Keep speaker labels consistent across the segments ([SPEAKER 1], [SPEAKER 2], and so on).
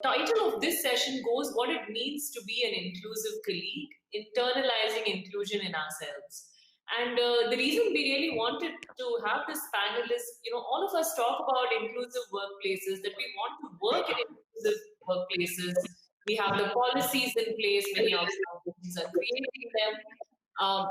[SPEAKER 1] Title of this session goes what it means to be an inclusive colleague, internalizing inclusion in ourselves. And the reason we really wanted to have this panel is, all of us talk about inclusive workplaces, that we want to work in inclusive workplaces. We have the policies in place, many organizations are creating them.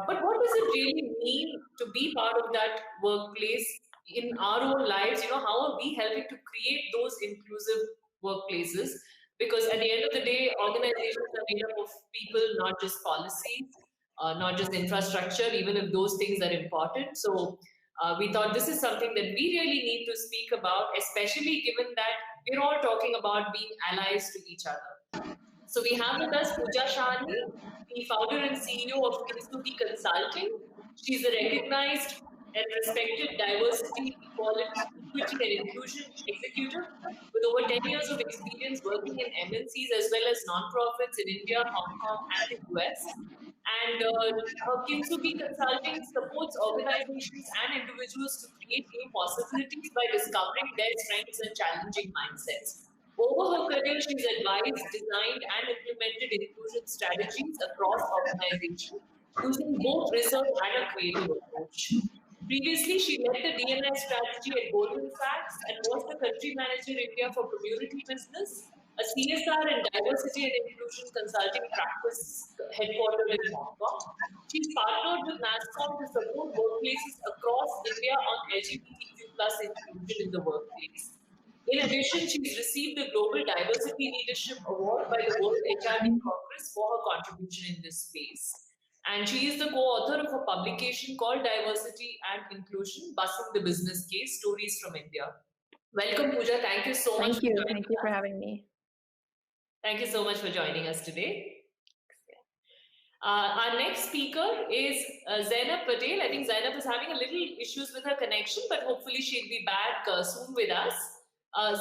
[SPEAKER 1] But what does it really mean to be part of that workplace in our own lives? How are we helping to create those inclusive workplaces? Because at the end of the day, organizations are made up of people, not just policies, not just infrastructure, even if those things are important. So we thought this is something that we really need to speak about, especially given that we're all talking about being allies to each other. So we have with us Pooja Shahani, the founder and CEO of Kintsugi Consulting. She's a recognized and respected diversity, equality, equity and inclusion executive with over 10 years of experience working in MNCs as well as non-profits in India, Hong Kong and the US. And her Kintsugi Consulting supports organizations and individuals to create new possibilities by discovering their strengths and challenging mindsets. Over her career, she's advised, designed, and implemented inclusion strategies across organizations using both research and a creative approach. Previously, she led the D&I strategy at Goldman Sachs and was the country manager India for community business, a CSR and diversity and inclusion consulting practice headquartered in Hong Kong. She's partnered with NASSCOM to support workplaces across India on LGBTQ plus inclusion in the workplace. In addition, she's received the Global Diversity Leadership Award by the World HRD Congress for her contribution in this space. And she is the co-author of a publication called Diversity and Inclusion, Busting the Business Case, Stories from India. Welcome, Pooja. Thank you so much.
[SPEAKER 2] Thank you for having me.
[SPEAKER 1] Thank you so much for joining us today. Our next speaker is Zainab Patel. I think Zainab is having a little issues with her connection, but hopefully she'll be back soon with us.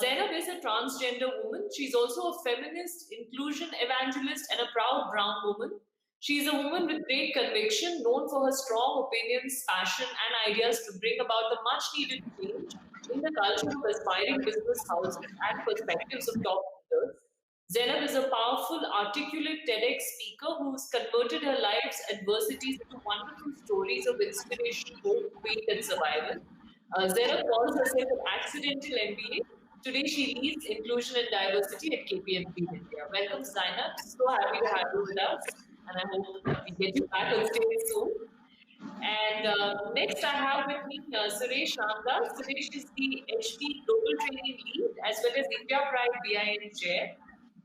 [SPEAKER 1] Zainab is a transgender woman. She's also a feminist, inclusion evangelist, and a proud brown woman. She's a woman with great conviction, known for her strong opinions, passion, and ideas to bring about the much-needed change in the culture of aspiring business houses and perspectives of top leaders. Zainab is a powerful, articulate TEDx speaker who's converted her life's adversities into wonderful stories of inspiration, hope, faith, and survival. Zainab calls herself an accidental MBA. Today, she leads inclusion and diversity at KPMG India. Welcome, Zainab. So happy to have you with us, and I hope we get you back on stage soon. And next, I have with me Suresh Ramdas. Suresh is the HP Global Training Lead as well as India Pride BIN Chair.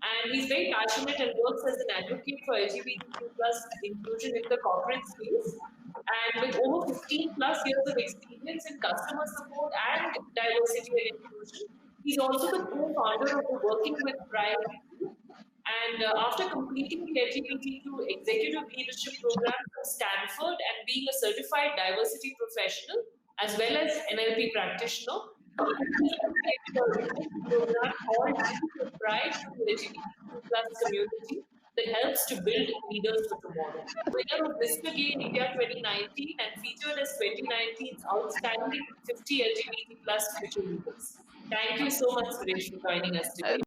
[SPEAKER 1] And he's very passionate and works as an advocate for LGBTQ plus inclusion in the corporate space. And with over 15 plus years of experience in customer support and diversity and inclusion, he's also the co-founder of the Working with Pride. And after completing the LGBTQ executive leadership program from Stanford and being a certified diversity professional as well as NLP practitioner, he created a program called Working with Pride to the LGBTQ plus community that helps to build leaders for tomorrow. Winner of Mr. Gay India 2019 and featured as 2019's Outstanding 50 LGBT plus future leaders. Thank you so much, Suresh, for joining us today.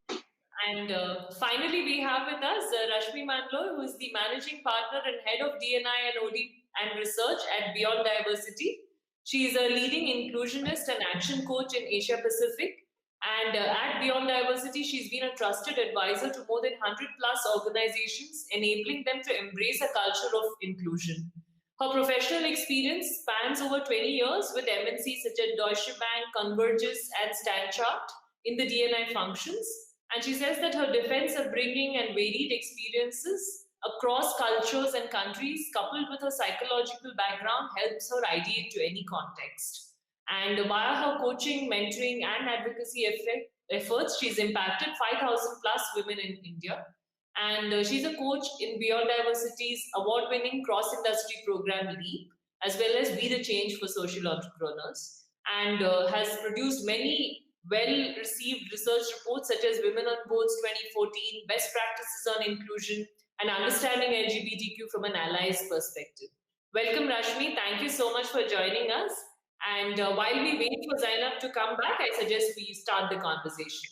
[SPEAKER 1] And finally, we have with us Rashmi Mandloi, who is the managing partner and head of D&I and OD and research at BeyondDiversity. She is a leading inclusionist and action coach in Asia Pacific. And at BeyondDiversity, she's been a trusted advisor to more than 100 plus organizations, enabling them to embrace a culture of inclusion. Her professional experience spans over 20 years with MNCs such as Deutsche Bank, Convergys, and Stanchart in the D&I functions. And she says that her defense upbringing and varied experiences across cultures and countries, coupled with her psychological background, helps her ideate to any context. And via her coaching, mentoring, and advocacy efforts, she's impacted 5,000 plus women in India. And she's a coach in BeyondDiversity's award-winning cross-industry program LEAP, as well as Be the Change for Social Entrepreneurs, and has produced many well-received research reports such as Women on Boards 2014, Best Practices on Inclusion, and Understanding LGBTQ from an ally's perspective. Welcome, Rashmi. Thank you so much for joining us. And while we wait for Zainab to come back, I suggest we start the conversation.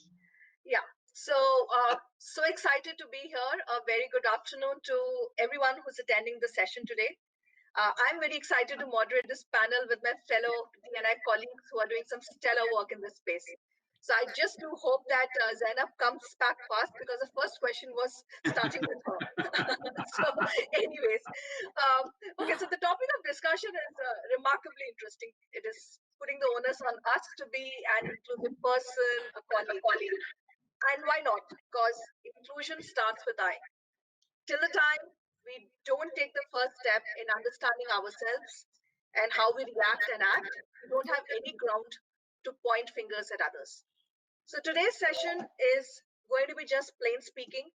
[SPEAKER 3] Yeah.
[SPEAKER 2] So excited to be here. A very good afternoon to everyone who's attending the session today. I'm very excited to moderate this panel with my fellow DNI colleagues who are doing some stellar work in this space. So I just do hope that Zainab comes back fast, because the first question was starting with her. So anyways, okay, so the topic of discussion is remarkably interesting. It is putting the onus on us to be an inclusive person, a colleague. And why not? Because inclusion starts with I. Till the time we don't take the first step in understanding ourselves and how we react and act, we don't have any ground to point fingers at others. So today's session is going to be just plain speaking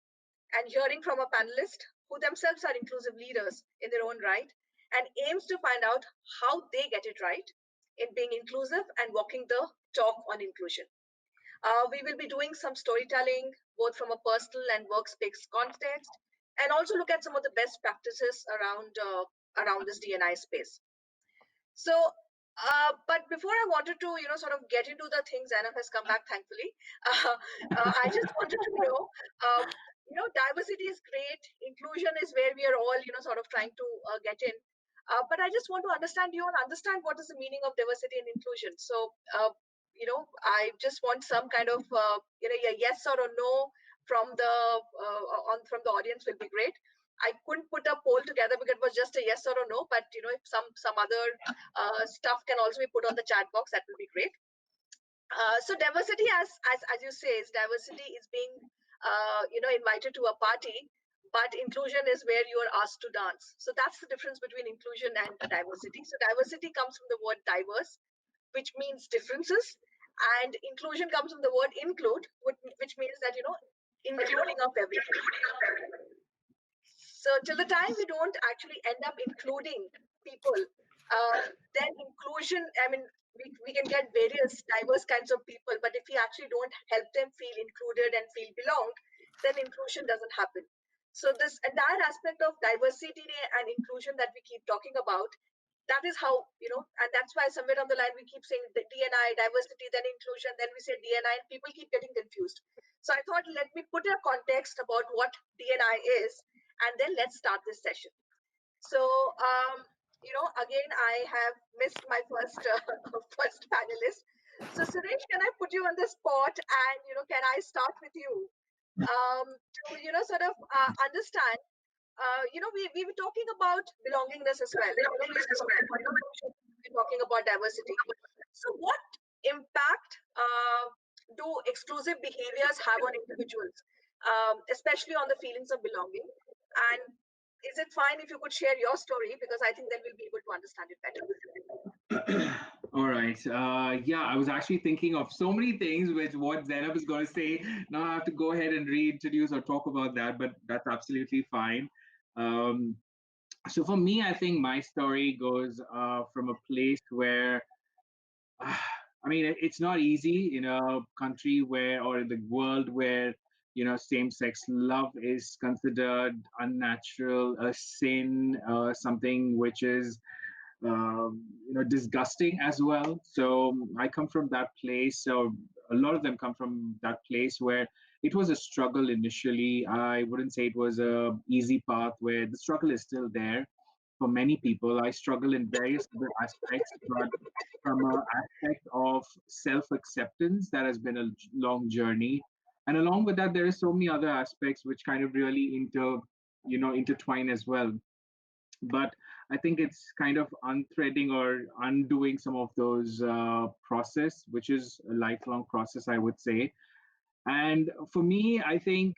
[SPEAKER 2] and hearing from a panelist who themselves are inclusive leaders in their own right, and aims to find out how they get it right in being inclusive and walking the talk on inclusion. We will be doing some storytelling, both from a personal and workspace context, and also look at some of the best practices around this DNI space. So, but before I wanted to, sort of get into the things, Zainab has come back, thankfully. I just wanted to know, diversity is great. Inclusion is where we are all, sort of trying to get in. But I just want to understand what is the meaning of diversity and inclusion. So, I just want some kind of, a yes or a no from from the audience will be great. I couldn't put a poll together because it was just a yes or a no, but if some other stuff can also be put on the chat box, that will be great. So diversity, as you say, is diversity is being invited to a party, but inclusion is where you are asked to dance. So that's the difference between inclusion and diversity. So diversity comes from the word diverse, which means differences, and inclusion comes from the word include, which means that including of everything. So till the time we don't actually end up including people, then inclusion, I mean, we can get various diverse kinds of people, but if we actually don't help them feel included and feel belonged, then inclusion doesn't happen. So this entire aspect of diversity and inclusion that we keep talking about, that is how, and that's why somewhere on the line we keep saying the DNI, diversity, then inclusion, then we say DNI, and people keep getting confused. So I thought, let me put a context about what DNI is, and then let's start this session. So, again, I have missed my first first panelist. So, Suresh, can I put you on the spot, and can I start with you to sort of understand? We were talking about belongingness as well. We're talking about diversity. So, what impact do exclusive behaviors have on individuals, especially on the feelings of belonging? And is it fine if you could share your story, because I think then we'll be able to understand it better.
[SPEAKER 3] All right. Yeah, I was actually thinking of so many things which what Zainab is going to say. Now I have to go ahead and reintroduce or talk about that, but that's absolutely fine. Um, so for me, I think my story goes from a place where, I mean, it's not easy in a country where, or in the world where, same-sex love is considered unnatural, a sin, something which is disgusting as well. So I come from that place. So a lot of them come from that place where it was a struggle initially. I wouldn't say it was a easy path, where the struggle is still there for many people. I struggle in various other aspects, but from an aspect of self-acceptance, that has been a long journey. And along with that, there are so many other aspects which kind of really intertwine as well. But I think it's kind of unthreading or undoing some of those process, which is a lifelong process, I would say. And for me, I think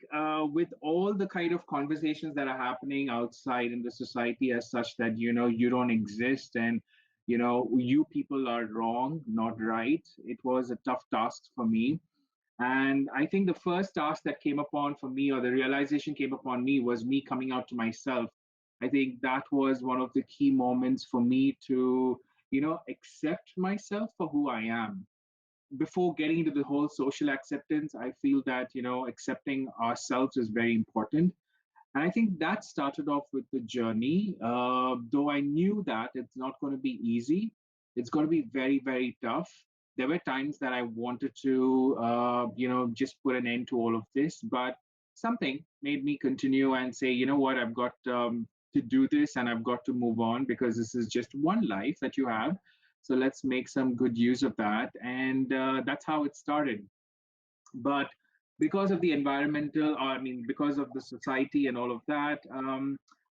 [SPEAKER 3] with all the kind of conversations that are happening outside in the society as such, that you don't exist, and you people are wrong, not right, it was a tough task for me. And I think the first task that came upon for me, or the realization came upon me, was me coming out to myself. I think that was one of the key moments for me to, accept myself for who I am. Before getting into the whole social acceptance, I feel that, accepting ourselves is very important. And I think that started off with the journey. Though I knew that it's not going to be easy, it's going to be very, very tough. there were times that I wanted to, just put an end to all of this, but something made me continue and say, you know what, I've got to do this and I've got to move on because this is just one life that you have. So let's make some good use of that. And that's how it started. But because of the environmental, I mean, because of the society and all of that,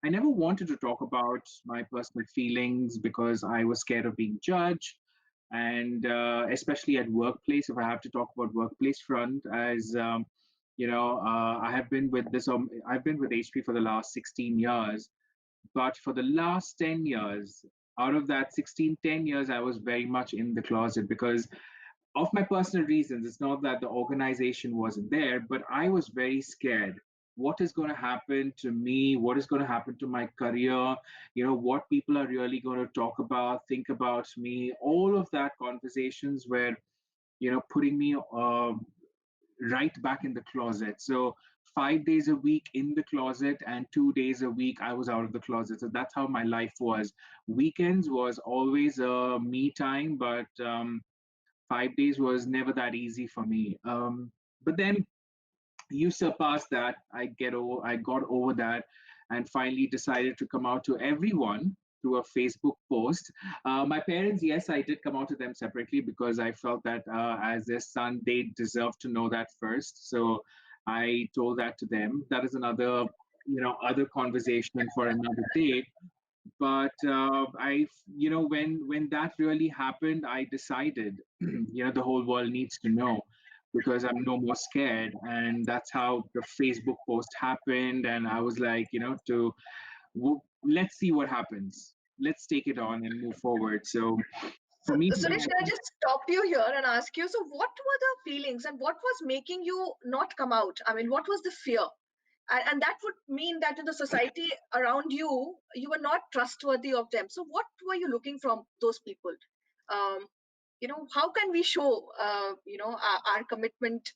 [SPEAKER 3] I never wanted to talk about my personal feelings because I was scared of being judged. And especially at workplace, if I have to talk about workplace front, as I have been with this, I've been with HP for the last 16 years, but for the last 10 years, out of that 16, 10 years, I was very much in the closet because of my personal reasons. It's not that the organization wasn't there, but I was very scared. What is going to happen to me? What is going to happen to my career? What people are really going to talk about, think about me. All of that conversations were, putting me right back in the closet. So 5 days a week in the closet and 2 days a week I was out of the closet. So that's how my life was. Weekends was always a me time, but 5 days was never that easy for me. But then you surpassed that. I got over that, and finally decided to come out to everyone through a Facebook post. My parents, yes, I did come out to them separately because I felt that as their son, they deserve to know that first. So I told that to them. That is another, other conversation for another day. But when that really happened, I decided, the whole world needs to know because I'm no more scared. And that's how the Facebook post happened. And I was like, let's see what happens. Let's take it on and move forward. So
[SPEAKER 2] So,
[SPEAKER 3] for me,
[SPEAKER 2] Suresh, can I just stop you here and ask you? So, what were the feelings and what was making you not come out? I mean, what was the fear? And that would mean that in the society around you, you were not trustworthy of them. So, what were you looking from those people? Um, how can we show, our commitment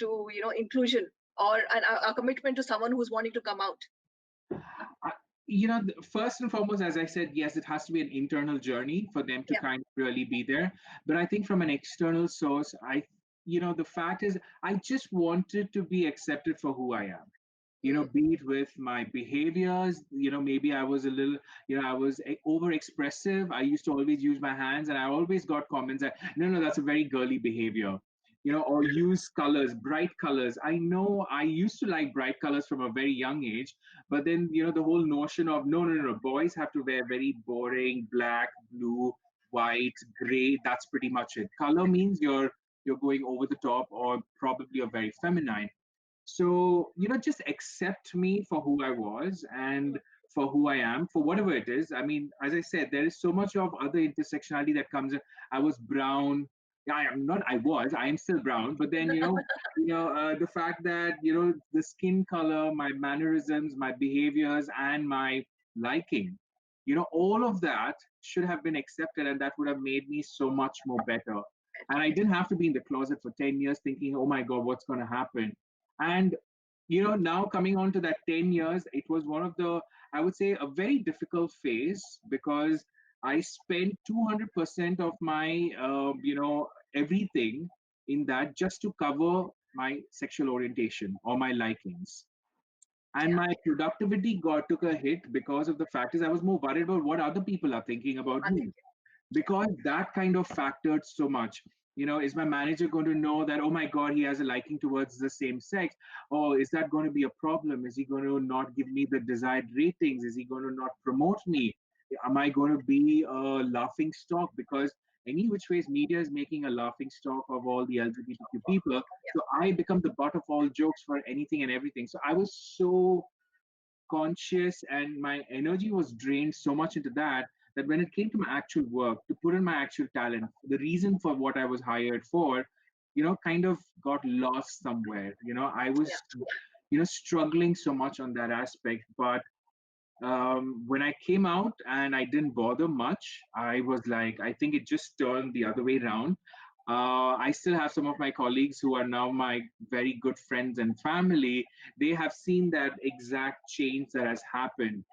[SPEAKER 2] to, inclusion or our commitment to someone who's wanting to come out?
[SPEAKER 3] First and foremost, as I said, yes, it has to be an internal journey for them to
[SPEAKER 2] Yeah.
[SPEAKER 3] kind of really be there. But I think from an external source, the fact is, I just wanted to be accepted for who I am. Be it with my behaviors, maybe I was a little, I was over expressive. I used to always use my hands, and I always got comments that, no, that's a very girly behavior. Or use colors, bright colors. I know I used to like bright colors from a very young age, but then, the whole notion of no, boys have to wear very boring black, blue, white, gray. That's pretty much it. Color means you're going over the top or probably you're very feminine. So, just accept me for who I was and for who I am, for whatever it is. I mean, as I said, there is so much of other intersectionality that comes in. I was brown. Yeah, I am still brown. But then, the fact that, the skin color, my mannerisms, my behaviors, and my liking, all of that should have been accepted, and that would have made me so much more better. And I didn't have to be in the closet for 10 years thinking, oh my God, what's going to happen? And, now coming on to that 10 years, it was one of the, I would say, a very difficult phase because I spent 200% of my, everything in that just to cover my sexual orientation or my likings. And my productivity took a hit because of the fact is I was more worried about what other people are thinking about me because that kind of factored so much. Is my manager going to know that, oh my God, he has a liking towards the same sex? Or is that going to be a problem? Is he going to not give me the desired ratings? Is he going to not promote me? Am I going to be a laughing stock? Because any which ways, media is making a laughing stock of all the LGBTQ people. So I become the butt of all jokes for anything and everything. So I was so conscious and my energy was drained so much into that when it came to my actual work, to put in my actual talent, the reason for what I was hired for, kind of got lost somewhere. I was, struggling so much on that aspect. But when I came out and I didn't bother much, I was like, I think it just turned the other way around. I still have some of my colleagues who are now my very good friends and family. They have seen that exact change that has happened.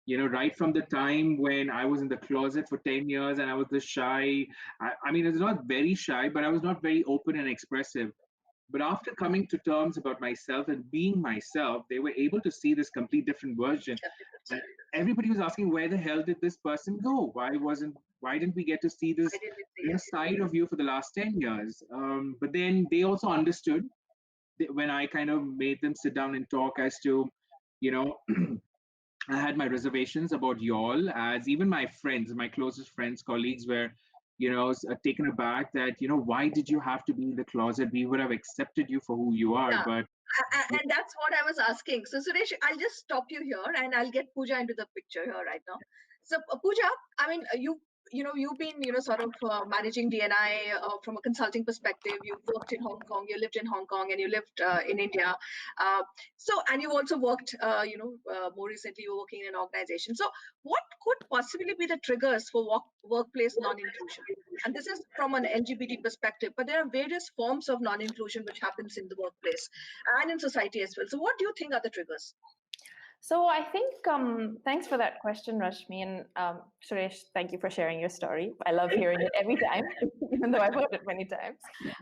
[SPEAKER 3] right from the time when I was in the closet for 10 years and I was the shy. I mean, it's not very shy, but I was not very open and expressive. But after coming to terms about myself and being myself, they were able to see this complete different version. And everybody was asking, where the hell did this person go? Why didn't we get to see this side of you for the last 10 years? But then they also understood when I kind of made them sit down and talk as to, you know, I had my reservations about y'all, as even my friends, my closest friends, colleagues were, taken aback that, why did you have to be in the closet? We would have accepted you for who you are.
[SPEAKER 2] Yeah.
[SPEAKER 3] But
[SPEAKER 2] And that's what I was asking. So Suresh, I'll just stop you here and I'll get Pooja into the picture here right now. So Pooja, I mean, you've been, sort of managing DNI from a consulting perspective. You've worked in Hong Kong, you lived in Hong Kong, and you lived in India. And you also worked, more recently, you were working in an organization. So what could possibly be the triggers for workplace non-inclusion? And this is from an LGBT perspective, but there are various forms of non-inclusion which happens in the workplace and in society as well. So what do you think are the triggers?
[SPEAKER 4] So I think, thanks for that question, Rashmi, and Suresh, thank you for sharing your story. I love hearing it every time, even though I've heard it many times.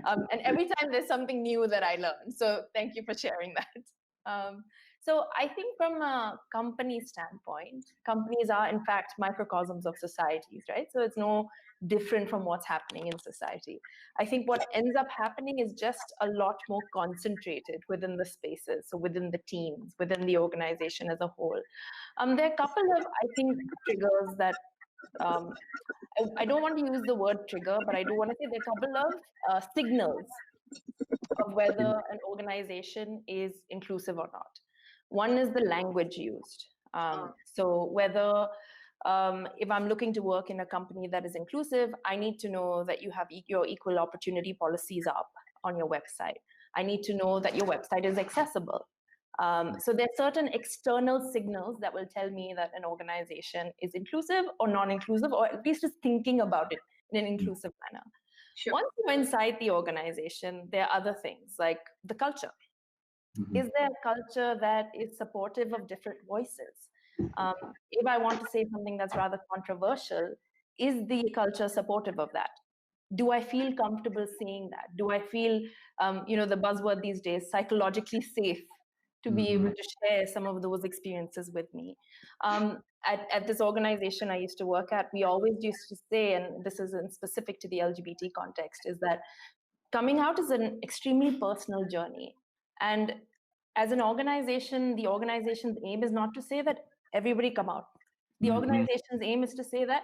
[SPEAKER 4] And every time there's something new that I learn. So thank you for sharing that. So I think from a company standpoint, companies are in fact microcosms of societies, right? So it's no different from what's happening in society. I think what ends up happening is just a lot more concentrated within the spaces, so within the teams, within the organization as a whole. There are a couple of, I think, triggers that I don't want to use the word trigger, but I do want to say there are a couple of signals of whether an organization is inclusive or not. One is the language used. So whether if I'm looking to work in a company that is inclusive, I need to know that you have your equal opportunity policies up on your website. I need to know that your website is accessible. So there are certain external signals that will tell me that an organization is inclusive or non-inclusive, or at least is thinking about it in an inclusive manner. Sure. Once you're inside the organization, there are other things like the culture. Mm-hmm. Is there a culture that is supportive of different voices? If I want to say something that's rather controversial, is the culture supportive of that? Do I feel comfortable saying that? Do I feel, the buzzword these days, psychologically safe to be able to share some of those experiences with me? At this organization I used to work at, we always used to say, and this isn't specific to the LGBT context, is that coming out is an extremely personal journey. And as an organization, the organization's aim is not to say that everybody come out. The organization's aim is to say that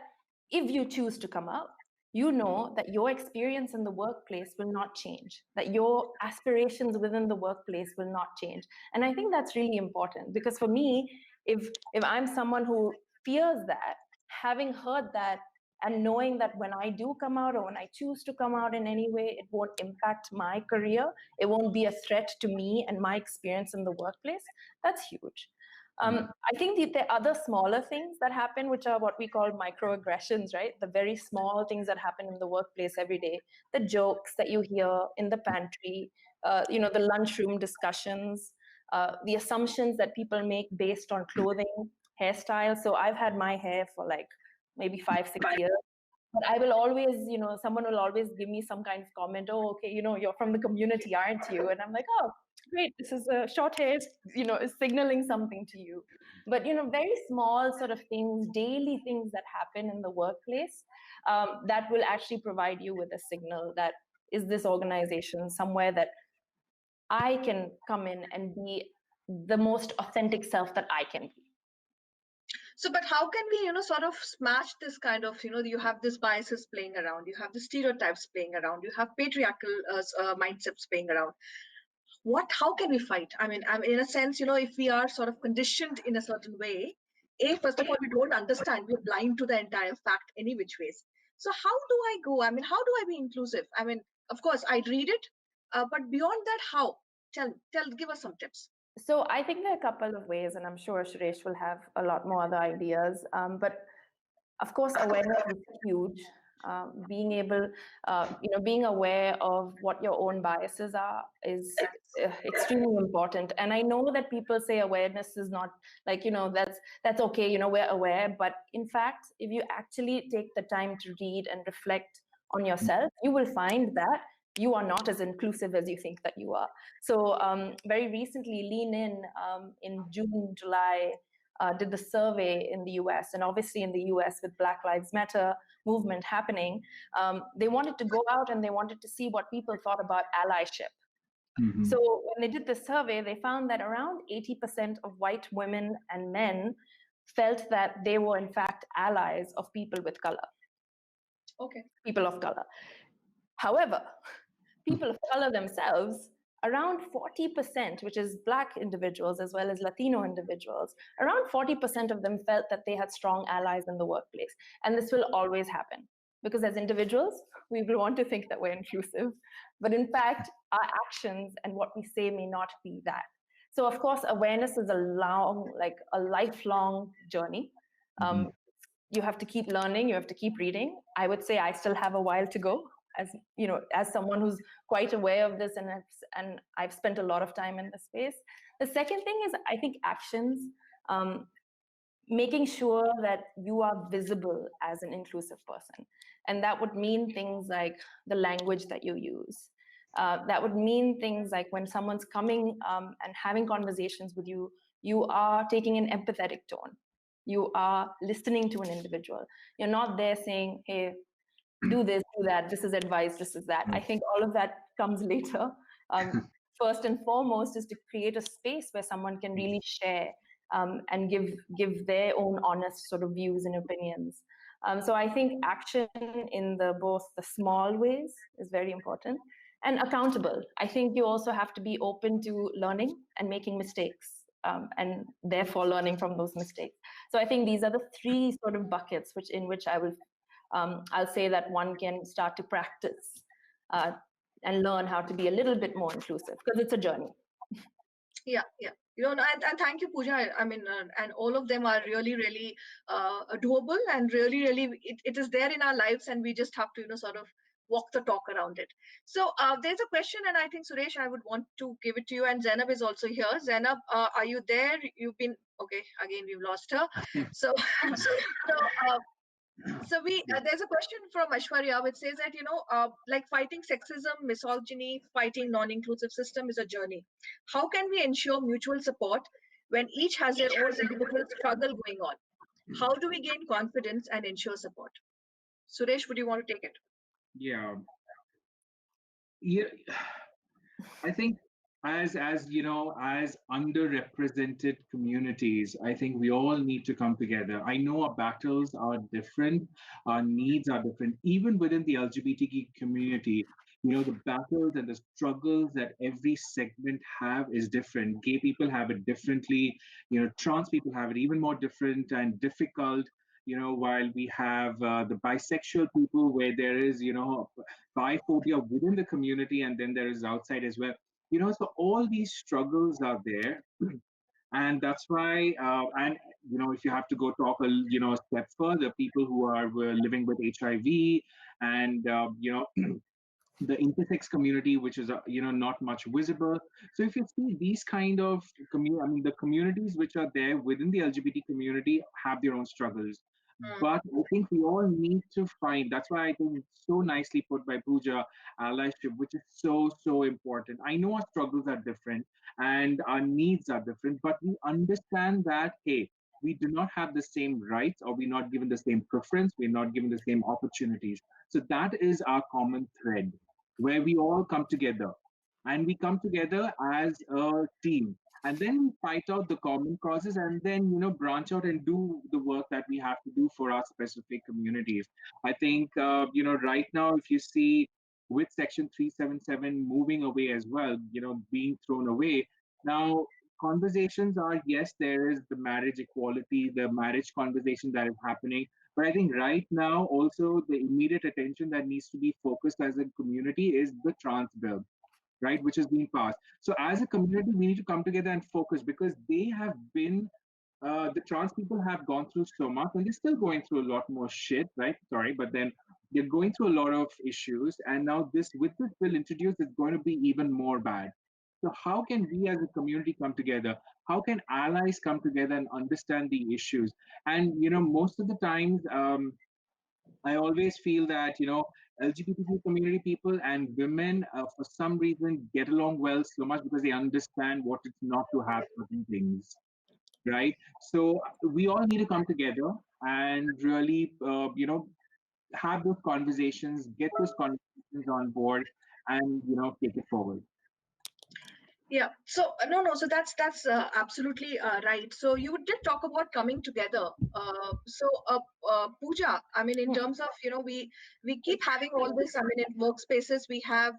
[SPEAKER 4] if you choose to come out, you know that your experience in the workplace will not change, that your aspirations within the workplace will not change. And I think that's really important, because for me, if I'm someone who fears that, having heard that and knowing that when I do come out or when I choose to come out in any way, it won't impact my career, it won't be a threat to me and my experience in the workplace, that's huge. I think the other smaller things that happen, which are what we call microaggressions, right? The very small things that happen in the workplace every day, the jokes that you hear in the pantry, the lunchroom discussions, the assumptions that people make based on clothing, hairstyle. So I've had my hair for like maybe 5-6 years. But I will always, someone will always give me some kind of comment, oh, okay, you're from the community, aren't you? And I'm like, oh, great, this is a short hair, is signaling something to you. But, very small sort of things, daily things that happen in the workplace, that will actually provide you with a signal that is this organization somewhere that I can come in and be the most authentic self that I can be.
[SPEAKER 2] So, but how can we, sort of smash this kind of, you have this biases playing around, you have the stereotypes playing around, you have patriarchal mindsets playing around. How can we fight? I mean, in a sense, if we are sort of conditioned in a certain way, first of all, we don't understand, we're blind to the entire fact any which ways. So how do I go? I mean, how do I be inclusive? I mean, of course, I'd read it, but beyond that, how? Give us some tips.
[SPEAKER 4] So I think there are a couple of ways, and I'm sure Suresh will have a lot more other ideas. But of course, awareness is huge. being able, being aware of what your own biases are is extremely important. And I know that people say awareness is not like, that's okay, we're aware. But in fact, if you actually take the time to read and reflect on yourself, you will find that you are not as inclusive as you think that you are. So very recently, Lean in June, July, did the survey in the US, and obviously in the US with Black Lives Matter movement happening, they wanted to go out and they wanted to see what people thought about allyship.
[SPEAKER 3] Mm-hmm.
[SPEAKER 4] So when they did the survey, they found that around 80% of white women and men felt that they were in fact allies of people with color.
[SPEAKER 2] Okay.
[SPEAKER 4] People of color. However, people of color themselves, around 40%, which is Black individuals as well as Latino individuals, around 40% of them felt that they had strong allies in the workplace. And this will always happen because as individuals, we will want to think that we're inclusive. But in fact, our actions and what we say may not be that. So of course, awareness is a lifelong journey.
[SPEAKER 3] Mm-hmm.
[SPEAKER 4] You have to keep learning, you have to keep reading. I would say I still have a while to go, as someone who's quite aware of this, and I've spent a lot of time in this space. The second thing is, I think, actions, making sure that you are visible as an inclusive person. And that would mean things like the language that you use. That would mean things like when someone's coming and having conversations with you, you are taking an empathetic tone. You are listening to an individual. You're not there saying, hey, do this, do that, this is advice, this is that. I think all of that comes later. First and foremost is to create a space where someone can really share and give their own honest sort of views and opinions. So I think action in both the small ways is very important, and accountable. I think you also have to be open to learning and making mistakes, and therefore learning from those mistakes. So I think these are the three sort of buckets in which I'll say that one can start to practice and learn how to be a little bit more inclusive, because it's a journey.
[SPEAKER 2] Yeah. And thank you, Pooja. I mean, and all of them are really, really doable, and really, really, it is there in our lives, and we just have to, sort of walk the talk around it. So there's a question, and I think, Suresh, I would want to give it to you, and Zainab is also here. Zainab, are you there? You've been, okay, again, we've lost her. So there's a question from Aishwarya which says that, like fighting sexism, misogyny, fighting non-inclusive system is a journey. How can we ensure mutual support when each has their own individual struggle going on? How do we gain confidence and ensure support? Suresh, would you want to take it?
[SPEAKER 3] Yeah. I think as underrepresented communities, I think we all need to come together. I know our battles are different, our needs are different. Even within the LGBTQ community, the battles and the struggles that every segment have is different. Gay people have it differently, trans people have it even more different and difficult. While we have the bisexual people, where there is, biphobia within the community, and then there is outside as well. So all these struggles are there, and that's why. And if you have to go talk a step further, people who were living with HIV, and the intersex community, which is not much visible. So if you see these kind of the communities which are there within the LGBT community have their own struggles. But I think we all need to find, that's why I think it's so nicely put by Pooja, allyship, which is so important. I know our struggles are different and our needs are different, but we understand that, hey, we do not have the same rights, or we're not given the same preference, we're not given the same opportunities. So that is our common thread, where we all come together, and we come together as a team, and then we fight out the common causes, and then branch out and do the work that we have to do for our specific communities. I think right now, if you see with section 377 moving away as well, being thrown away now, conversations are, yes, there is the marriage equality, the marriage conversation that is happening, but I think right now also the immediate attention that needs to be focused as a community is the trans bill, right, which is being passed. So as a community, we need to come together and focus, because they have been, the trans people have gone through so much, and they're still going through a lot more shit, right? Sorry, but then They're going through a lot of issues, and now with this bill introduced, it's going to be even more bad. So how can we as a community come together? How can allies come together and understand the issues? And most of the times, I always feel that LGBTQ community people and women, for some reason, get along well so much because they understand what it's not to have certain things, right? So we all need to come together and really, have those conversations, get those conversations on board, and take it forward.
[SPEAKER 2] Yeah. So no. So that's absolutely right. So you did talk about coming together. Pooja, I mean, in terms of we keep having all this. I mean, in workspaces we have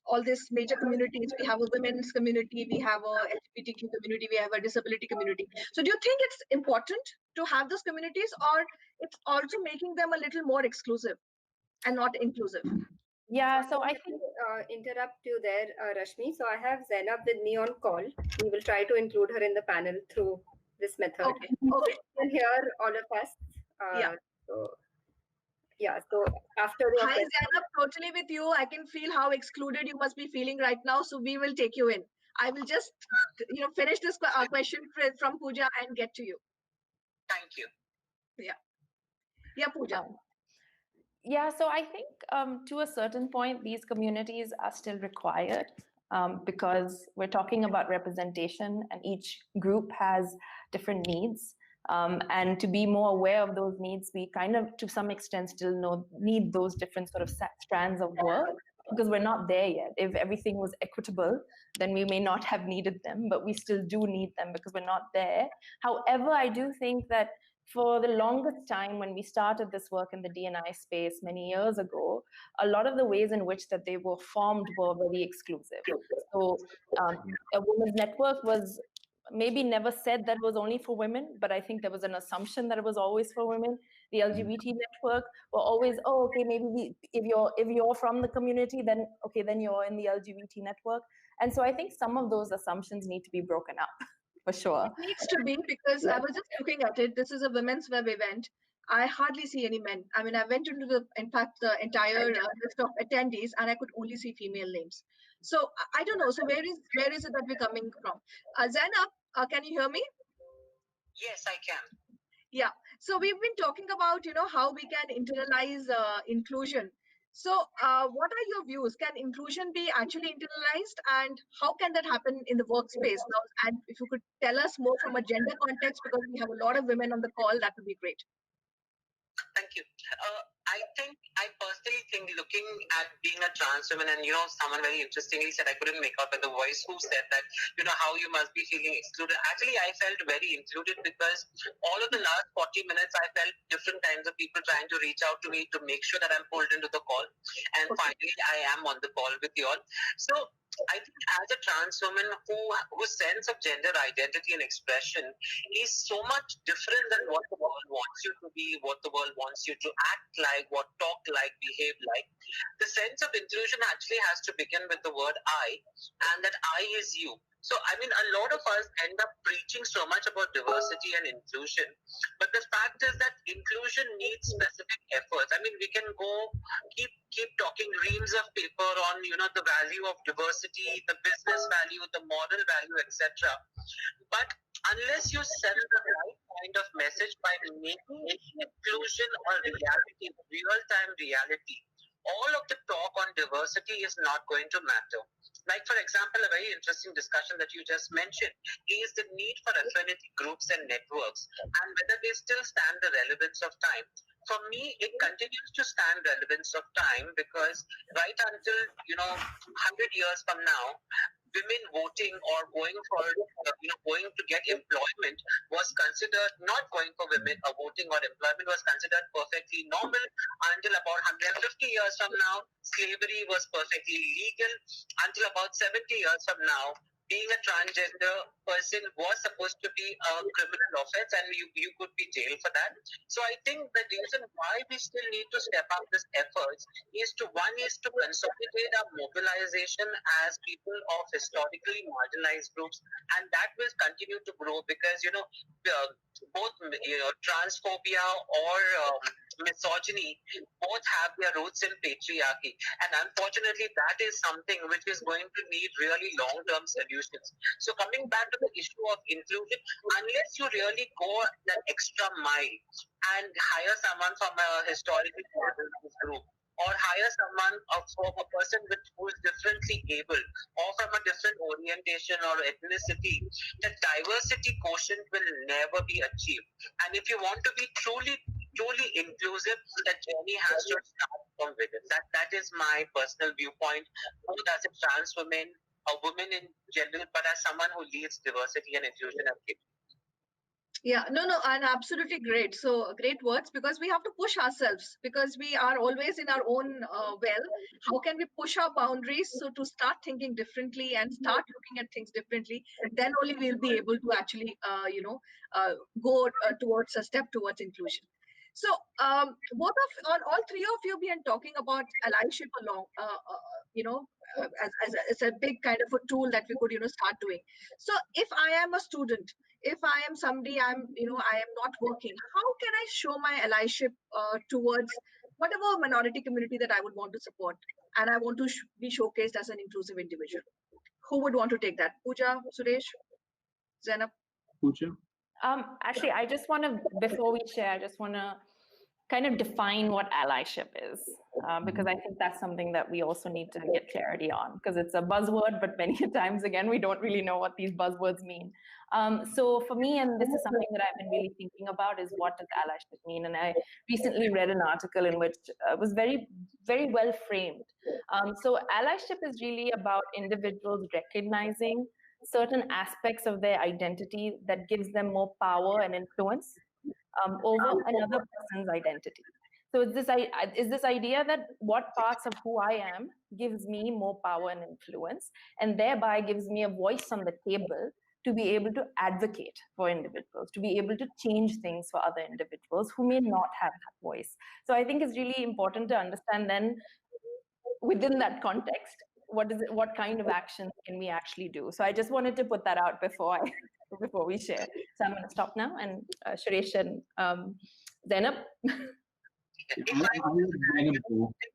[SPEAKER 2] all these major communities. We have a women's community. We have a LGBTQ community. We have a disability community. So do you think it's important to have those communities, or it's also making them a little more exclusive and not inclusive?
[SPEAKER 4] Yeah, so I think
[SPEAKER 5] interrupt you there, Rashmi. So I have Zainab with me on call. We will try to include her in the panel through this method.
[SPEAKER 2] Okay. Okay.
[SPEAKER 5] You can hear all of us. So after your
[SPEAKER 2] Hi, Zainab, totally with you. I can feel how excluded you must be feeling right now. So we will take you in. I will just, finish this question from Pooja and get to you.
[SPEAKER 6] Thank you.
[SPEAKER 2] Yeah, Pooja.
[SPEAKER 4] Yeah, so I think to a certain point, these communities are still required because we're talking about representation and each group has different needs. And to be more aware of those needs, we kind of, to some extent, still need those different sort of strands of work because we're not there yet. If everything was equitable, then we may not have needed them, but we still do need them because we're not there. However, I do think that for the longest time, when we started this work in the D&I space many years ago, a lot of the ways in which that they were formed were very exclusive. So a women's network was maybe never said that it was only for women, but I think there was an assumption that it was always for women. The LGBT network were always, maybe if you're from the community, then you're in the LGBT network. And so I think some of those assumptions need to be broken up. For sure.
[SPEAKER 2] It needs to be, because I was just looking at it. This is a women's web event. I hardly see any men. I mean, I went into the entire list of attendees, and I could only see female names. So I don't know. So where is it that we're coming from? Zainab, can you hear me?
[SPEAKER 6] Yes, I can.
[SPEAKER 2] Yeah. So we've been talking about how we can internalize inclusion. So what are your views? Can inclusion be actually internalized, and how can that happen in the workspace now? And if you could tell us more from a gender context, because we have a lot of women on the call, that would be great.
[SPEAKER 6] Thank you. I personally think, looking at being a trans woman, and someone very interestingly said, I couldn't make out the voice who said that, how you must be feeling excluded. Actually, I felt very included because all of the last 40 minutes, I felt different kinds of people trying to reach out to me to make sure that I'm pulled into the call. And finally, I am on the call with you all. So I think as a trans woman whose sense of gender identity and expression is so much different than what the world wants you to be, what the world wants you to act like, what talk like, behave like, the sense of inclusion actually has to begin with the word I, and that I is you. So, I mean, a lot of us end up preaching so much about diversity and inclusion, but the fact is that inclusion needs specific efforts. I mean, we can go keep talking reams of paper on, the value of diversity, the business value, the moral value, etc. But unless you send the right kind of message by making inclusion a reality, real-time reality, all of the talk on diversity is not going to matter. Like, for example, a very interesting discussion that you just mentioned is the need for affinity groups and networks, and whether they still stand the relevance of time. For me, it continues to stand relevance of time because right until, 100 years from now, women voting or going for, going to get employment was considered, not going for women or voting or employment was considered perfectly normal. Until about 150 years from now, slavery was perfectly legal. Until about 70 years from now, being a transgender person was supposed to be a criminal offense, and you could be jailed for that. So I think the reason why we still need to step up this efforts is to consolidate our mobilization as people of historically marginalized groups, and that will continue to grow because both transphobia or misogyny, both have their roots in patriarchy. And unfortunately, that is something which is going to need really long-term solutions. So coming back to the issue of inclusion, unless you really go that extra mile and hire someone from a historically marginalized group, or hire someone from a person who is differently able or from a different orientation or ethnicity, the diversity quotient will never be achieved. And if you want to be truly inclusive, the journey has to start from within. That is my personal viewpoint, both as a trans woman, a woman in general, but as someone who leads diversity and inclusion at KPMG.
[SPEAKER 2] Yeah, no, and absolutely great. So great words, because we have to push ourselves, because we are always in our own well. How can we push our boundaries? So to start thinking differently and start looking at things differently, then only we'll be able to actually, go towards a step towards inclusion. So both of on all three of you been talking about allyship along, as a big kind of a tool that we could start doing. So if I am a student, if I am somebody, I am not working, how can I show my allyship towards whatever minority community that I would want to support, and I want to be showcased as an inclusive individual? Who would want to take that? Pooja, Suresh, Zainab?
[SPEAKER 3] Pooja?
[SPEAKER 4] Actually, I just want to, before we share, I just want to kind of define what allyship is, because I think that's something that we also need to get clarity on, because it's a buzzword, but many times again, we don't really know what these buzzwords mean. So for me, and this is something that I've been really thinking about, is what does allyship mean? And I recently read an article in which was very, very well framed. So allyship is really about individuals recognizing certain aspects of their identity that gives them more power and influence over another person's identity. So it's this idea that what parts of who I am gives me more power and influence, and thereby gives me a voice on the table to be able to advocate for individuals, to be able to change things for other individuals who may not have that voice. So I think it's really important to understand then, within that context, what kind of actions can we actually do? So I just wanted to put that out before we share. So I'm going to stop now, and Suresh and Zainab.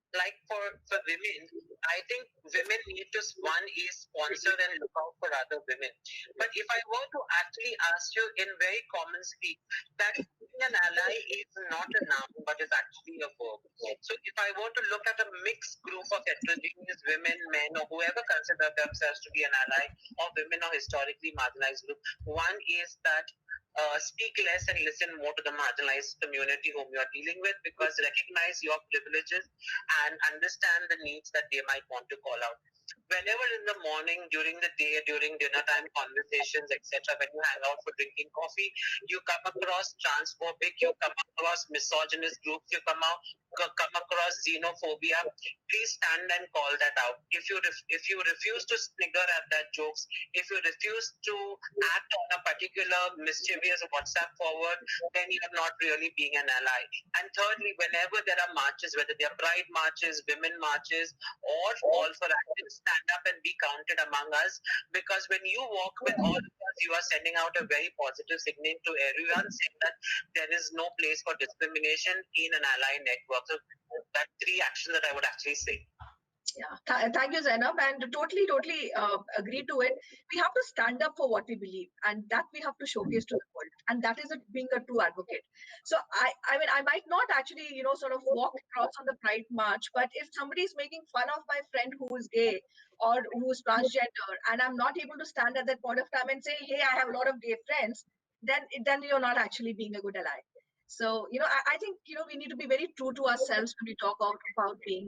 [SPEAKER 6] Like for women, I think women need to, one is sponsor and look out for other women. But if I were to actually ask you in very common speak, that being an ally is not a noun, but is actually a verb. So if I were to look at a mixed group of heterogeneous women, men, or whoever consider themselves to be an ally, or women or historically marginalized group, one is that speak less and listen more to the marginalized community whom you are dealing with, because recognize your privileges and understand the needs that they might want to call out. Whenever in the morning, during the day, during dinner time conversations, etc., when you hang out for drinking coffee, you come across transphobic, you come across misogynist groups, you come across xenophobia, please stand and call that out. If you refuse to snigger at that jokes, if you refuse to act on a particular mischievous WhatsApp forward, then you're not really being an ally. And thirdly, whenever there are marches, whether they are pride marches, women marches, or all for action, stand up and be counted among us, because when you walk with all of us, you are sending out a very positive signal to everyone, saying that there is no place for discrimination in an ally network. So that's three actions that I would actually say.
[SPEAKER 2] Yeah, thank you, Zainab, and totally agree to it. We have to stand up for what we believe, and that we have to showcase to the world, and that is being a true advocate. So I mean, I might not actually sort of walk across on the Pride March, but if somebody is making fun of my friend who is gay or who is transgender, and I'm not able to stand at that point of time and say, hey, I have a lot of gay friends, then you're not actually being a good ally. So, I think, we need to be very true to ourselves when we talk about being,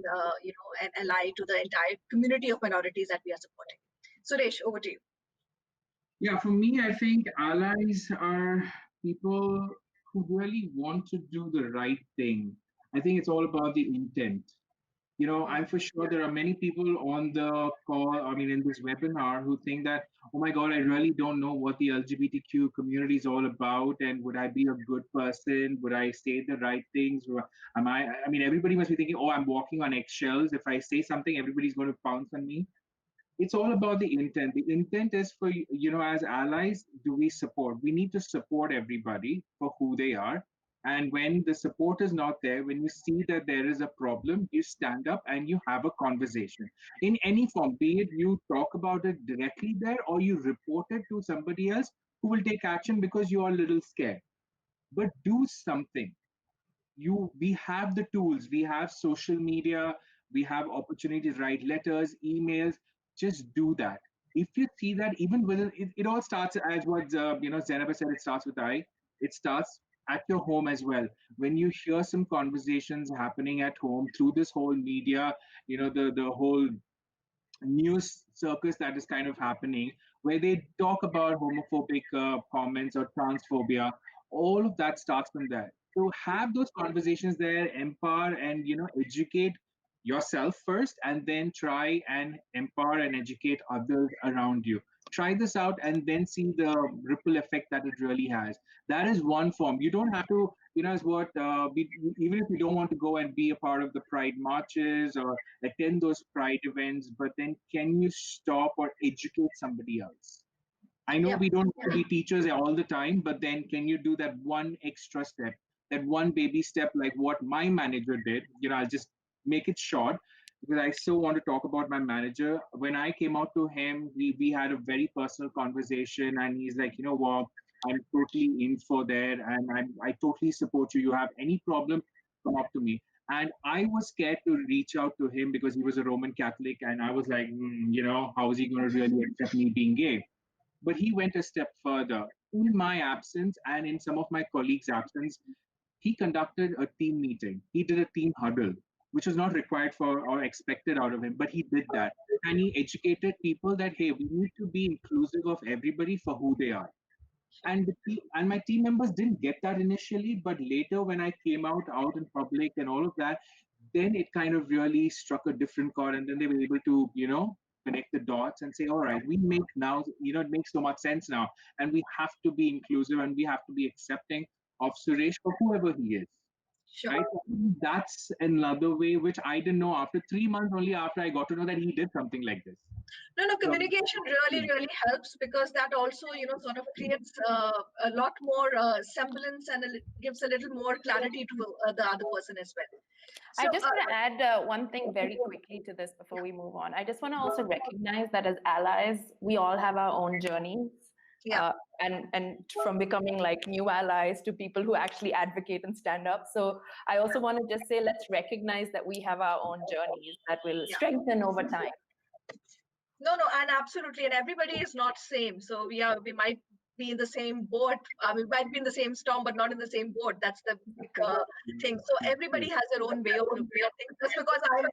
[SPEAKER 2] an ally to the entire community of minorities that we are supporting. Suresh, over to you.
[SPEAKER 3] Yeah, for me, I think allies are people who really want to do the right thing. I think it's all about the intent. I'm for sure there are many people on the call, I mean, in this webinar who think that, oh my God, I really don't know what the LGBTQ community is all about. And would I be a good person? Would I say the right things? Or I mean, everybody must be thinking, oh, I'm walking on eggshells. If I say something, everybody's going to pounce on me. It's all about the intent. The intent is for, as allies, do we support? We need to support everybody for who they are. And when the support is not there, when you see that there is a problem, you stand up and you have a conversation in any form, be it you talk about it directly there or you report it to somebody else who will take action because you are a little scared. But do something. We have the tools, we have social media, we have opportunities, write letters, emails. Just do that. If you see that, even with it all starts as what Zainab said, it starts with I. It starts at your home as well. When you hear some conversations happening at home through this whole media, the whole news circus that is kind of happening, where they talk about homophobic comments or transphobia. All of that starts from there. So have those conversations there, empower and educate yourself first, and then try and empower and educate others around you. Try this out and then see the ripple effect that it really has. That is one form. You don't have to, as what even if you don't want to go and be a part of the pride marches or attend those pride events, but then can you stop or educate somebody else? I know we don't want to be teachers all the time, but then can you do that one extra step, that one baby step, like what my manager did? I'll just make it short because I so want to talk about my manager. When I came out to him, we had a very personal conversation, and he's like, you know what, I'm totally in for there, and I totally support you. You have any problem, come up to me. And I was scared to reach out to him because he was a Roman Catholic, and I was like, how is he going to really accept me being gay? But he went a step further. In my absence and in some of my colleagues' absence, he conducted a team meeting. He did a team huddle, which was not required for or expected out of him, but he did that. And he educated people that, hey, we need to be inclusive of everybody for who they are. And and my team members didn't get that initially, but later when I came out in public and all of that, then it kind of really struck a different chord, and then they were able to connect the dots and say, all right, we make now, it makes so much sense now, and we have to be inclusive and we have to be accepting of Suresh for whoever he is.
[SPEAKER 2] Sure.
[SPEAKER 3] Right? That's another way which I didn't know after 3 months, only after I got to know that he did something like this.
[SPEAKER 2] No, communication really helps, because that also, sort of creates a lot more semblance and gives a little more clarity to the other person as well.
[SPEAKER 4] So, I just want to add one thing very quickly to this before we move on. I just want to also recognize that as allies, we all have our own journeys. And from becoming like new allies to people who actually advocate and stand up. So I also want to just say, let's recognize that we have our own journeys that will strengthen over time.
[SPEAKER 2] No, and absolutely. And everybody is not same. So we might be in the same boat. We might be in the same storm, but not in the same boat. That's the big thing. So everybody has their own way of looking at things. Just because I'm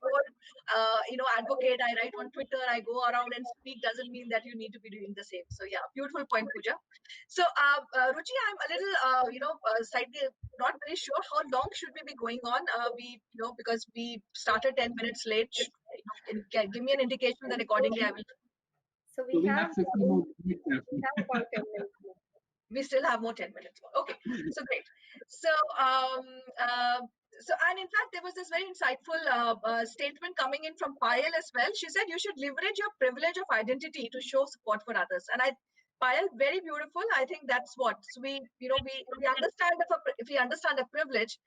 [SPEAKER 2] advocate, I write on Twitter, I go around and speak, doesn't mean that you need to be doing the same. So yeah, beautiful point, Pooja. So Ruchi, I'm a little, slightly not very sure how long should we be going on. Because we started 10 minutes late. Can give me an indication, then accordingly I will.
[SPEAKER 5] So we have
[SPEAKER 3] 50 more minutes.
[SPEAKER 5] We have about 10 minutes.
[SPEAKER 2] We still have more 10 minutes more. Okay, so great. So, and in fact, there was this very insightful statement coming in from Patel as well. She said you should leverage your privilege of identity to show support for others. And Patel, very beautiful. I think that's what. So we understand if we understand a privilege,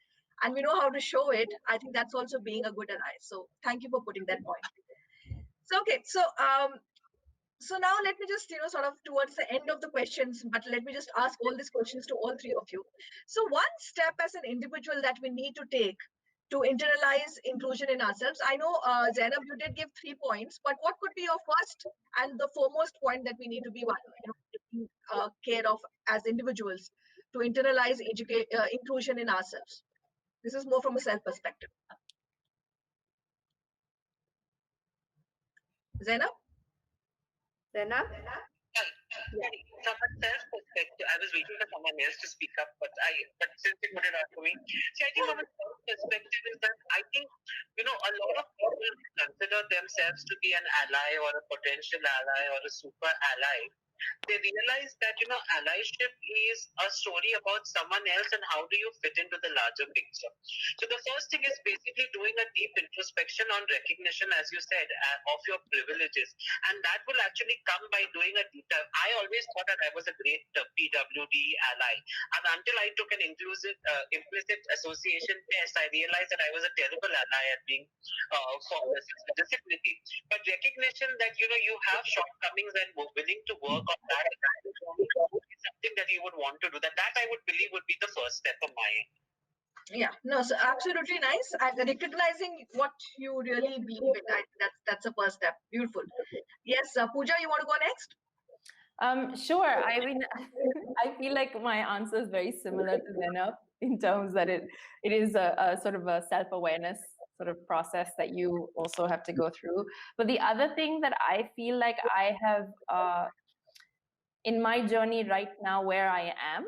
[SPEAKER 2] and we know how to show it, I think that's also being a good ally. So thank you for putting that point. So okay, so now let me just, sort of towards the end of the questions, but let me just ask all these questions to all three of you. So one step as an individual that we need to take to internalize inclusion in ourselves. I know, Zainab, you did give 3 points, but what could be your first and the foremost point that we need to be taking care of as individuals to internalize inclusion in ourselves? This is more from a self perspective. Zainab?
[SPEAKER 5] Zainab?
[SPEAKER 6] From a self perspective, I was waiting for someone else to speak up, but since you put it out for me, see, I think from a self perspective is that I think a lot of people consider themselves to be an ally or a potential ally or a super ally, they realize that, allyship is a story about someone else and how do you fit into the larger picture. So the first thing is basically doing a deep introspection on recognition, as you said, of your privileges. And that will actually come by doing a deep dive. I always thought that I was a great PWD ally. And until I took an implicit association test, I realized that I was a terrible ally at being for persons with disability. But recognition that, you have shortcomings and willing to work on that is something that you would want to do. That I would believe would be the first step of my end.
[SPEAKER 2] Yeah, no, so absolutely nice. And recognizing what you really believe in, that's the first step. Beautiful. Yes, Pooja, you want to go next?
[SPEAKER 4] Sure. I mean, I feel like my answer is very similar to Zainab in terms that it is a sort of a self-awareness sort of process that you also have to go through. But the other thing that I feel like I have in my journey right now where I am,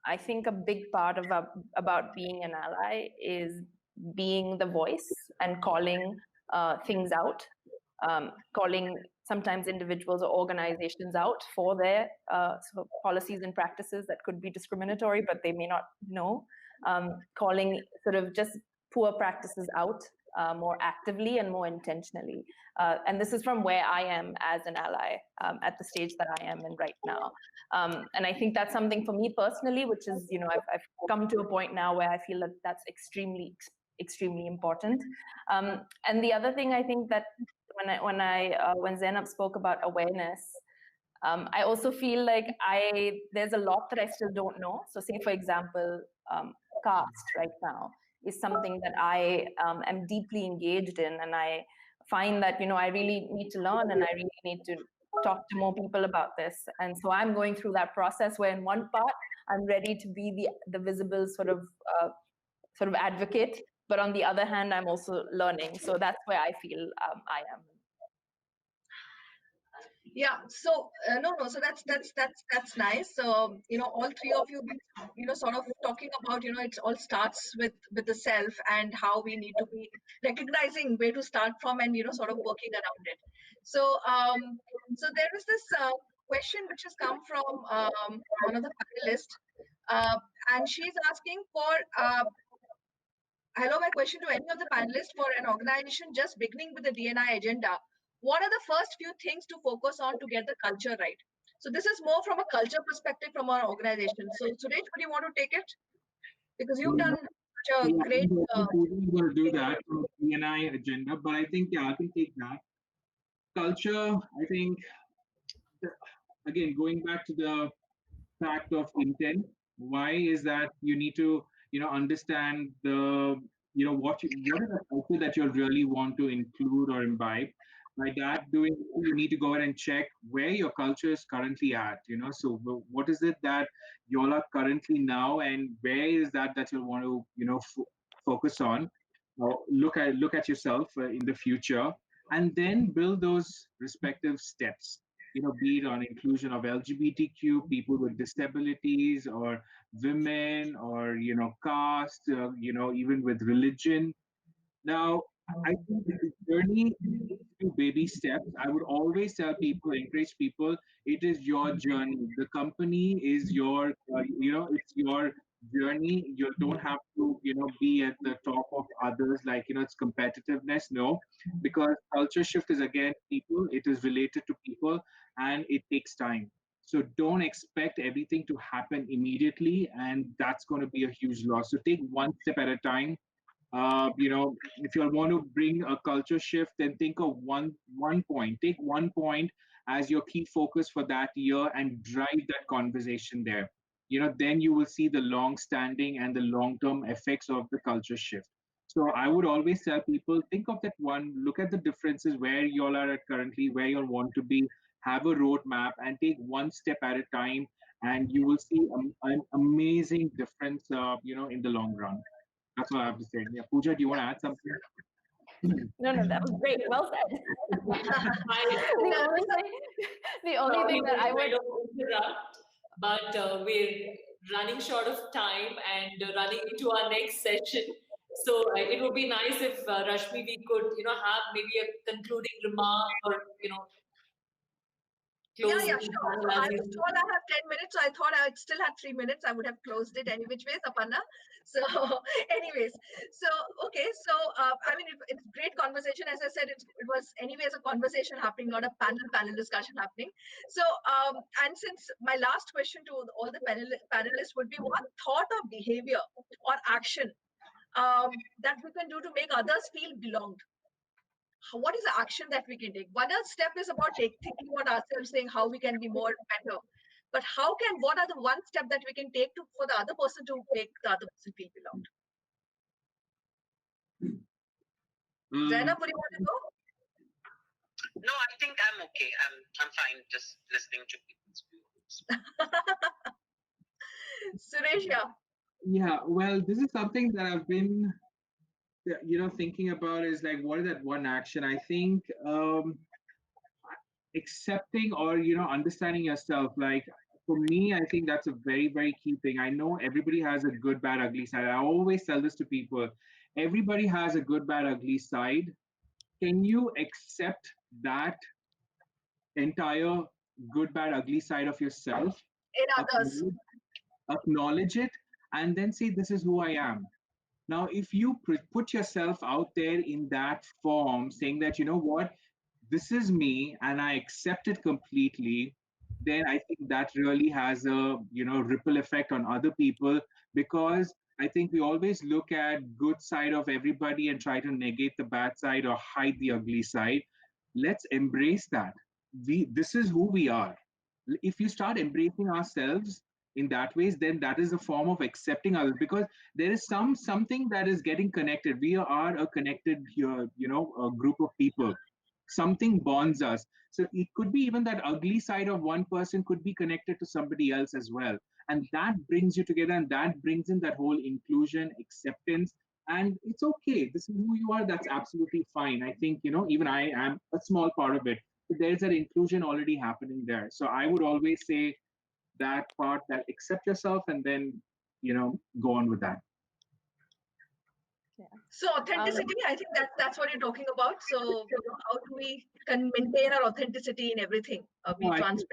[SPEAKER 4] I think a big part of about being an ally is being the voice and calling things out, calling sometimes individuals or organizations out for their sort of policies and practices that could be discriminatory, but they may not know, calling sort of just poor practices out more actively and more intentionally. And this is from where I am as an ally at the stage that I am in right now. And I think that's something for me personally, which is, I've come to a point now where I feel that that's extremely important. And the other thing I think that when Zainab spoke about awareness, I also feel like there's a lot that I still don't know. So say, for example, caste right now is something that I am deeply engaged in, and I find that, I really need to learn and I really need to talk to more people about this. And so I'm going through that process where in one part, I'm ready to be the visible sort of advocate, but on the other hand, I'm also learning. So that's where I feel I am.
[SPEAKER 2] Yeah, so so that's nice. So all three of you sort of talking about it all starts with the self and how we need to be recognizing where to start from and sort of working around it. So so there is this question which has come from one of the panelists, and she's asking for hello, my question to any of the panelists: for an organization just beginning with the D&I agenda, what are the first few things to focus on to get the culture right? So this is more from a culture perspective from our organization. So Suresh, would you want to take it? Because you've done such a great...
[SPEAKER 3] We will do that for D&I agenda, but I think, I can take that. Culture, I think, again, going back to the fact of intent, why is that you need to understand the what is the culture that you really want to include or imbibe. By that doing, you need to go ahead and check where your culture is currently at. So what is it that you all are currently now, and where is that you'll want to focus on, look at yourself in the future, and then build those respective steps, be it on inclusion of LGBTQ, people with disabilities, or women, or, caste, even with religion. Now, I think the journey is to baby steps. I would always tell people, encourage people, it is your journey. The company is your, it's your journey. You don't have to, be at the top of others, like, it's competitiveness. No, because culture shift is, again, people, it is related to people, and it takes time. So don't expect everything to happen immediately, and that's going to be a huge loss. So take one step at a time. If you want to bring a culture shift, then think of one point. Take one point as your key focus for that year and drive that conversation there. Then you will see the long-standing and the long-term effects of the culture shift. So I would always tell people, think of that one, look at the differences where you all are at currently, where you all want to be, have a roadmap, and take one step at a time, and you will see an amazing difference, in the long run. That's what I have to say. Yeah, Pooja, do you want to add something?
[SPEAKER 4] No, that was great. Well said. the only thing that I would
[SPEAKER 1] interrupt, but we're running short of time and running into our next session. So it would be nice if Rashmi, we could, have maybe a concluding remark, or close
[SPEAKER 2] Yeah,
[SPEAKER 1] the
[SPEAKER 2] sure.
[SPEAKER 1] panel
[SPEAKER 2] So
[SPEAKER 1] as
[SPEAKER 2] I
[SPEAKER 1] we
[SPEAKER 2] was told I have 10 minutes, so I thought I still had 3 minutes. I would have closed it any which ways, Aparna. So, anyways, so okay, so I mean, it's great conversation. As I said, it was anyways a conversation happening, not a panel discussion happening. So, and since my last question to all the panelists would be, what thought or behavior or action that we can do to make others feel belonged? What is the action that we can take? One step is about thinking about ourselves, saying how we can be more better. But what are the one step that we can take for the other person to make the other person feel belonged? Zainab, would you want to go?
[SPEAKER 6] No, I think I'm okay. I'm fine just listening to people's views.
[SPEAKER 2] Suresh, yeah.
[SPEAKER 3] Yeah, well, this is something that I've been, thinking about is like, what is that one action? I think accepting or, understanding yourself. Like for me, I think that's a very, very key thing. I know everybody has a good, bad, ugly side. I always tell this to people. Everybody has a good, bad, ugly side. Can you accept that entire good, bad, ugly side of yourself?
[SPEAKER 2] In others.
[SPEAKER 3] Acknowledge it, and then say, this is who I am. Now, if you put yourself out there in that form, saying that, you know what, this is me and I accept it completely, then I think that really has a, ripple effect on other people, because I think we always look at good side of everybody and try to negate the bad side or hide the ugly side. Let's embrace that. This is who we are. If you start embracing ourselves in that ways, then that is a form of accepting others, because there is something that is getting connected. We are a connected a group of people. Something bonds us. So it could be even that ugly side of one person could be connected to somebody else as well, and that brings you together, and that brings in that whole inclusion, acceptance. And it's okay, this is who you are, that's absolutely fine. I think, even I am a small part of it. So there's that inclusion already happening there. So I would always say that part, that accept yourself, and then go on with that.
[SPEAKER 4] Yeah.
[SPEAKER 2] So authenticity, I think that's what you're talking about. So how do we can maintain our authenticity in everything? Be transparent.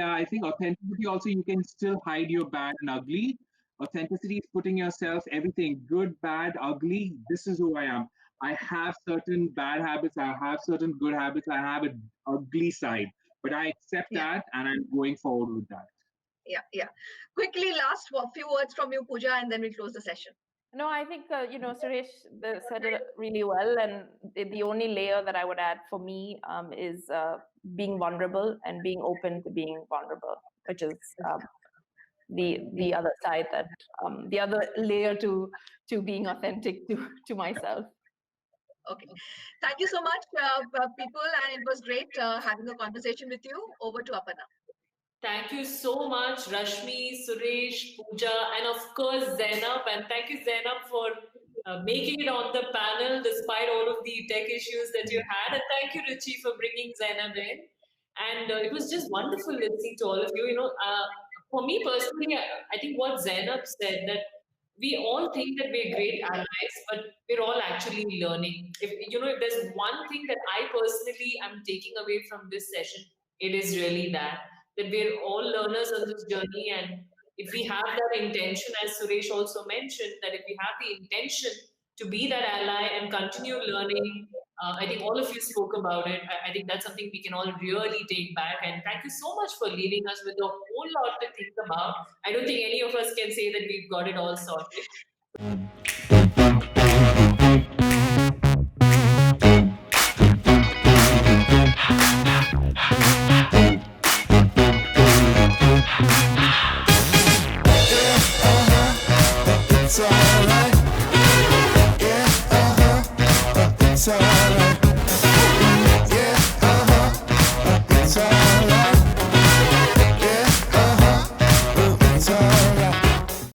[SPEAKER 3] I think authenticity also, you can still hide your bad and ugly. Authenticity is putting yourself, everything, good, bad, ugly. This is who I am. I have certain bad habits. I have certain good habits. I have an ugly side, but I accept that, and I'm going forward with that.
[SPEAKER 2] Yeah. Quickly, last few words from you, Pooja, and then we close the session.
[SPEAKER 4] No, I think, Suresh said it really well. And the only layer that I would add for me is being vulnerable and being open to being vulnerable, which is the other side, that the other layer to being authentic to myself.
[SPEAKER 2] Okay. Thank you so much, people. And it was great having a conversation with you. Over to Aparna.
[SPEAKER 1] Thank you so much, Rashmi, Suresh, Pooja, and of course, Zainab. And thank you, Zainab, for making it on the panel despite all of the tech issues that you had. And thank you, Ruchi, for bringing Zainab in. And it was just wonderful listening to all of you. For me personally, I think what Zainab said, that we all think that we're great allies, but we're all actually learning. If there's one thing that I personally am taking away from this session, it is really that we're all learners on this journey. And if we have that intention, as Suresh also mentioned, that if we have the intention to be that ally and continue learning, I think all of you spoke about it. I think that's something we can all really take back. And thank you so much for leaving us with a whole lot to think about. I don't think any of us can say that we've got it all sorted.
[SPEAKER 7] It's alright. Yeah, it's alright.